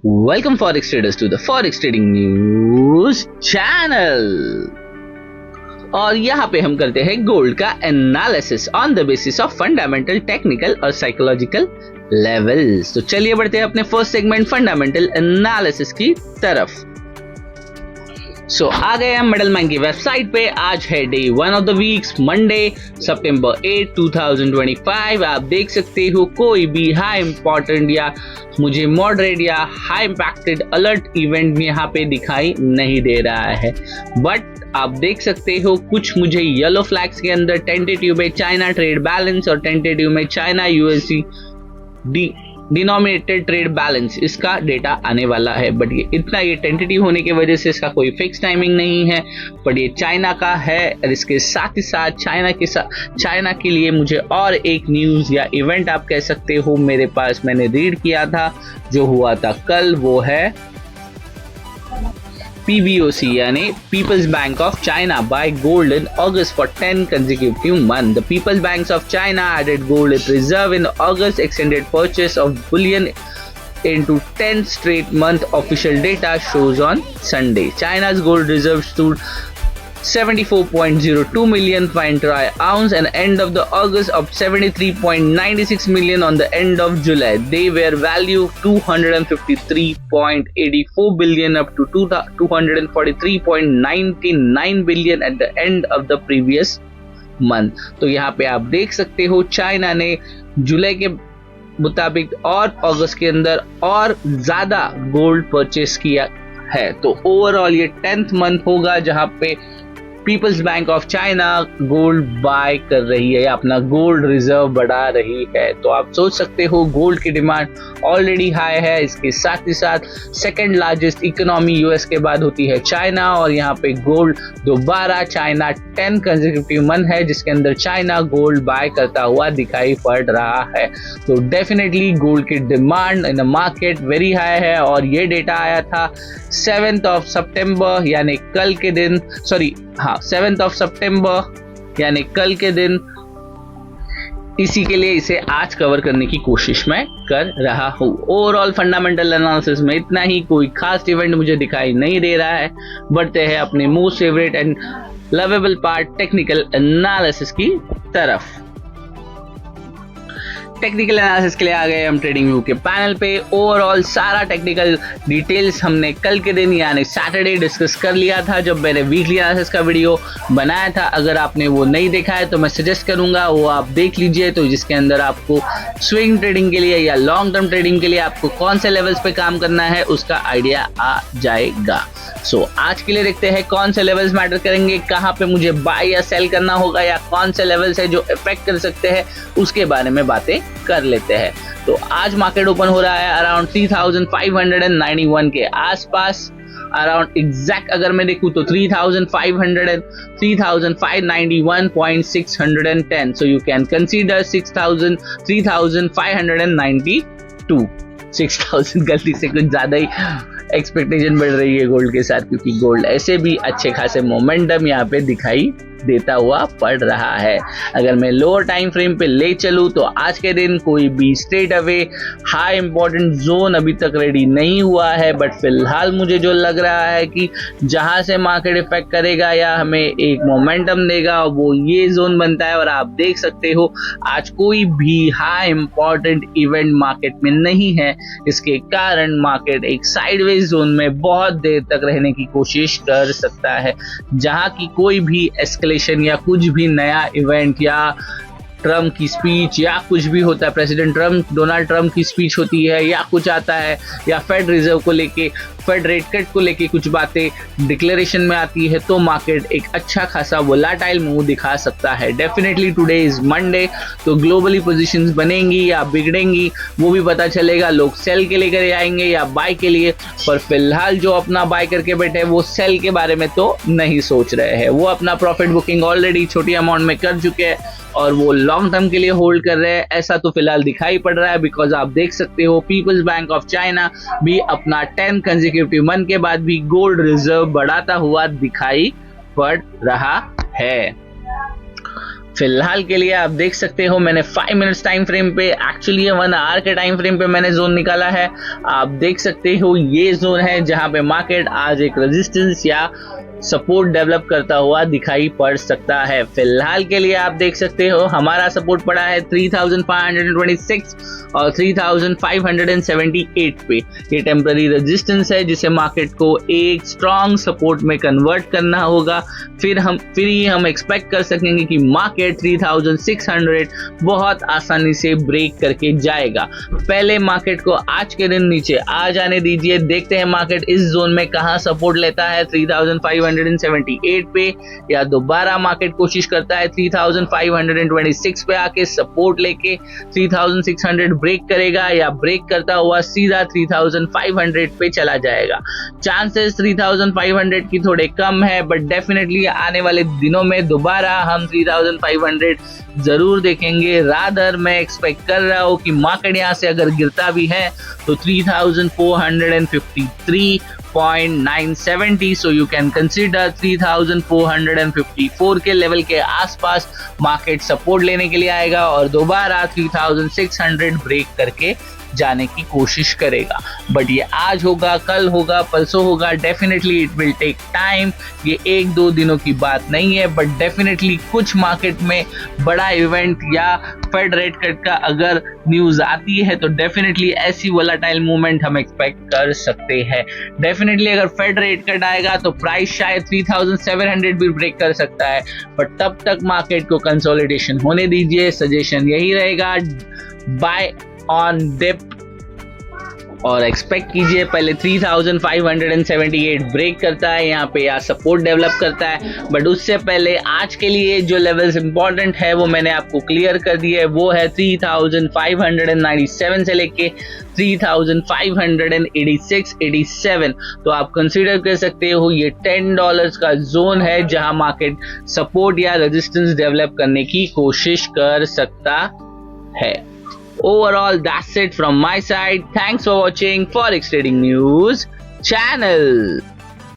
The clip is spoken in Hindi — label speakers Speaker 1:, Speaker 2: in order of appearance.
Speaker 1: Welcome Forex traders to the Forex Trading News channel। और यहाँ पे हम करते हैं गोल्ड का analysis on the basis of fundamental, technical और साइकोलॉजिकल लेवल्स। तो चलिए बढ़ते हैं अपने फर्स्ट सेगमेंट फंडामेंटल एनालिसिस की तरफ। आ गए हम मिडल मैन की वेबसाइट पे। आज है day 1 of the weeks, Monday सितंबर 8, 2025। आप देख सकते हो कोई भी हाई इंपॉर्टेंट या मुझे मॉडरेट या हाई इम्पैक्टेड अलर्ट इवेंट यहाँ पे दिखाई नहीं दे रहा है, बट आप देख सकते हो कुछ मुझे येलो फ्लैग्स के अंदर टेंटेटिव में चाइना ट्रेड बैलेंस और टेंटेटिव में China USD denominated trade balance, इसका डेटा आने वाला है। बट ये टेंटेटिव होने की वजह से इसका कोई फिक्स टाइमिंग नहीं है, बट ये चाइना का है। और इसके साथ ही साथ चाइना के लिए मुझे और एक न्यूज़ या इवेंट आप कह सकते हो मेरे पास, मैंने रीड किया था, जो हुआ था कल, वो है PBOC यानी People's Bank of China buy gold in August for 10 consecutive months. The People's Bank of China added gold its reserve in August, extended purchase of bullion into 10 straight month. Official data shows on Sunday. China's gold reserve stood 74.02 million fine troy ounce and end of the August of 73.96 million on the end of July. They were valued 253.84 billion up to 243.99 billion at the end of the previous month. तो यहाँ पे आप देख सकते हो चाइना ने जुलाई के मुताबिक और अगस्त के अंदर और ज्यादा गोल्ड परचेस किया है। तो ओवरऑल ये 10th मंथ होगा जहाँ पे People's Bank of China gold buy कर रही है या अपना गोल्ड रिजर्व बढ़ा रही है। तो आप सोच सकते हो गोल्ड की डिमांड ऑलरेडी हाई है। इसके साथ ही साथ सेकंड लार्जेस्ट इकोनॉमी यूएस के बाद होती है चाइना, और यहाँ पे गोल्ड दोबारा चाइना 10 कंसेक्यूटिव मंथ है जिसके अंदर चाइना गोल्ड बाय करता हुआ दिखाई पड़ रहा है। तो डेफिनेटली गोल्ड की demand in the market very high है। और ये डेटा आया था 7th ऑफ सितंबर यानी कल के दिन, 7th ऑफ सितंबर यानी कल के दिन। इसी के लिए इसे आज कवर करने की कोशिश मैं कर रहा हूँ। ओवरऑल फंडामेंटल एनालिसिस में इतना ही, कोई खास इवेंट मुझे दिखाई नहीं दे रहा है। बढ़ते हैं अपने most favourite and lovable part technical analysis की तरफ। टेक्निकल एनालिसिस के लिए आ गए हम ट्रेडिंग व्यू के पैनल पे। ओवरऑल सारा टेक्निकल डिटेल्स हमने कल के दिन यानी सैटरडे डिस्कस कर लिया था जब मैंने वीकली एनालिसिस का वीडियो बनाया था। अगर आपने वो नहीं देखा है तो मैं सजेस्ट करूंगा वो आप देख लीजिए। तो जिसके अंदर आपको स्विंग ट्रेडिंग के लिए या लॉन्ग टर्म ट्रेडिंग के लिए आपको कौन से लेवल्स पे काम करना है उसका आइडिया आ जाएगा। आज के लिए देखते हैं कौन से लेवल्स मैटर करेंगे, कहाँ पे मुझे बाय या सेल करना होगा, या कौन से लेवल्स है जो इफेक्ट कर सकते हैं, उसके बारे में बातें कर लेते हैं। तो आज मार्केट ओपन हो रहा है अराउंड 3591 के आसपास। अराउंड एग्जैक्ट अगर मैं देखूं तो 3591.610। So you can consider 3592। 6000 गलती से कुछ ज्यादा ही एक्सपेक्टेशन बढ़ रही है गोल्ड के साथ, क्योंकि गोल्ड ऐसे भी अच्छे खासे मोमेंटम यहाँ पे दिखाई देता हुआ पड़ रहा है। अगर मैं लोअर टाइम फ्रेम पे ले चलूं तो आज के दिन कोई भी straight away high important zone अभी तक रेडी नहीं हुआ है, बट फिलहाल मुझे जो लग रहा है कि जहां से मार्केट इफेक्ट करेगा या हमें एक मोमेंटम देगा वो ये जोन बनता है। और आप देख सकते हो आज कोई भी हाई इंपॉर्टेंट इवेंट मार्केट में नहीं है, इसके कारण मार्केट एक साइडवेज जोन में बहुत देर तक रहने की कोशिश कर सकता है, जहां की कोई भी या कुछ भी नया इवेंट या ट्रम्प की स्पीच या कुछ भी होता है, डोनाल्ड ट्रम्प की स्पीच होती है या कुछ आता है, या फेड रिजर्व को लेके, फेड रेट कट को लेके कुछ बातें डिक्लेरेशन में आती है, तो मार्केट एक अच्छा खासा वोलाटाइल मूव दिखा सकता है। डेफिनेटली टुडे इज मंडे, तो ग्लोबली पोजीशंस बनेंगी या बिगड़ेंगी वो भी पता चलेगा। लोग सेल के लेकर आएंगे या बाय के लिए, पर फिलहाल जो अपना बाय करके बैठे वो सेल के बारे में तो नहीं सोच रहे हैं। वो अपना प्रॉफिट बुकिंग ऑलरेडी छोटी अमाउंट में कर चुके हैं और वो लॉन्ग टर्म के लिए होल्ड कर रहे हैं, ऐसा तो फिलहाल दिखाई पड़ रहा है। बिकॉज आप देख सकते हो पीपल्स बैंक ऑफ चाइना भी अपना 10 कंसेक्यूटिव मंथ के बाद भी गोल्ड रिजर्व बढ़ाता हुआ दिखाई पड़ रहा है। फिलहाल के लिए आप देख सकते हो मैंने 5 मिनट्स टाइम फ्रेम पे, एक्चुअली ये 1 आवर के टाइम फ्रेम पे मैंने जोन निकाला है। आप देख सकते हो ये जोन है जहां पे मार्केट आज एक रेजिस्टेंस या सपोर्ट डेवलप करता हुआ दिखाई पड़ सकता है। फिलहाल के लिए आप देख सकते हो हमारा सपोर्ट पड़ा है 3526 और 3578 पे। ये टेम्पररी रेजिस्टेंस है जिसे मार्केट को एक स्ट्रॉन्ग सपोर्ट में कन्वर्ट करना होगा, फिर ही हम एक्सपेक्ट कर सकेंगे कि मार्केट 3600 बहुत आसानी से ब्रेक करके जाएगा। पहले मार्केट को आज के दिन नीचे आ जाने दीजिए, देखते हैं मार्केट इस जोन में कहां सपोर्ट लेता है, 3578 पे, या दोबारा मार्केट कोशिश करता है 3526 पे आके सपोर्ट लेके 3600 ब्रेक करेगा, या ब्रेक करता हुआ सीधा 3500 पे चला जाएगा। चांसेस 3500 की थोड़े कम है, बट डेफिनेटली आने वाले दिनों में दोबारा हम 3500 जरूर देखेंगे। रादर मैं एक्सपेक्ट कर रहा हूं कि मार्केट यहां से अगर गिरता भी है तो 3453.970, सो यू कैन कंसीडर 3454 के लेवल के आसपास मार्केट सपोर्ट लेने के लिए आएगा और दोबारा 3600 ब्रेक करके जाने की कोशिश करेगा। बट ये आज होगा, कल होगा, परसों होगा, definitely it will take time. ये 1-2 दिनों की बात नहीं है, बट डेफिनेटली कुछ मार्केट में बड़ा इवेंट या फेड रेट कट का अगर न्यूज आती है तो डेफिनेटली ऐसी वोलेटाइल मूवमेंट हम एक्सपेक्ट कर सकते हैं। डेफिनेटली अगर फेड रेट कट आएगा तो प्राइस शायद 3700 भी ब्रेक कर सकता है, बट तब तक मार्केट को कंसोलिडेशन होने दीजिए। सजेशन यही रहेगा, बाय ऑन डिप और एक्सपेक्ट कीजिए पहले 3578 ब्रेक करता है यहाँ पे या सपोर्ट डेवलप करता है, बट उससे पहले आज के लिए जो लेवल्स इंपॉर्टेंट है वो मैंने आपको क्लियर कर दिए। वो है 3597 से लेके 3586-87। तो आप कंसीडर कर सकते हो ये $10 का जोन है जहां मार्केट सपोर्ट या रेजिस्टेंस डेवलप करने की कोशिश कर सकता है। Overall, that's it from my side. Thanks for watching Forex Trading News channel.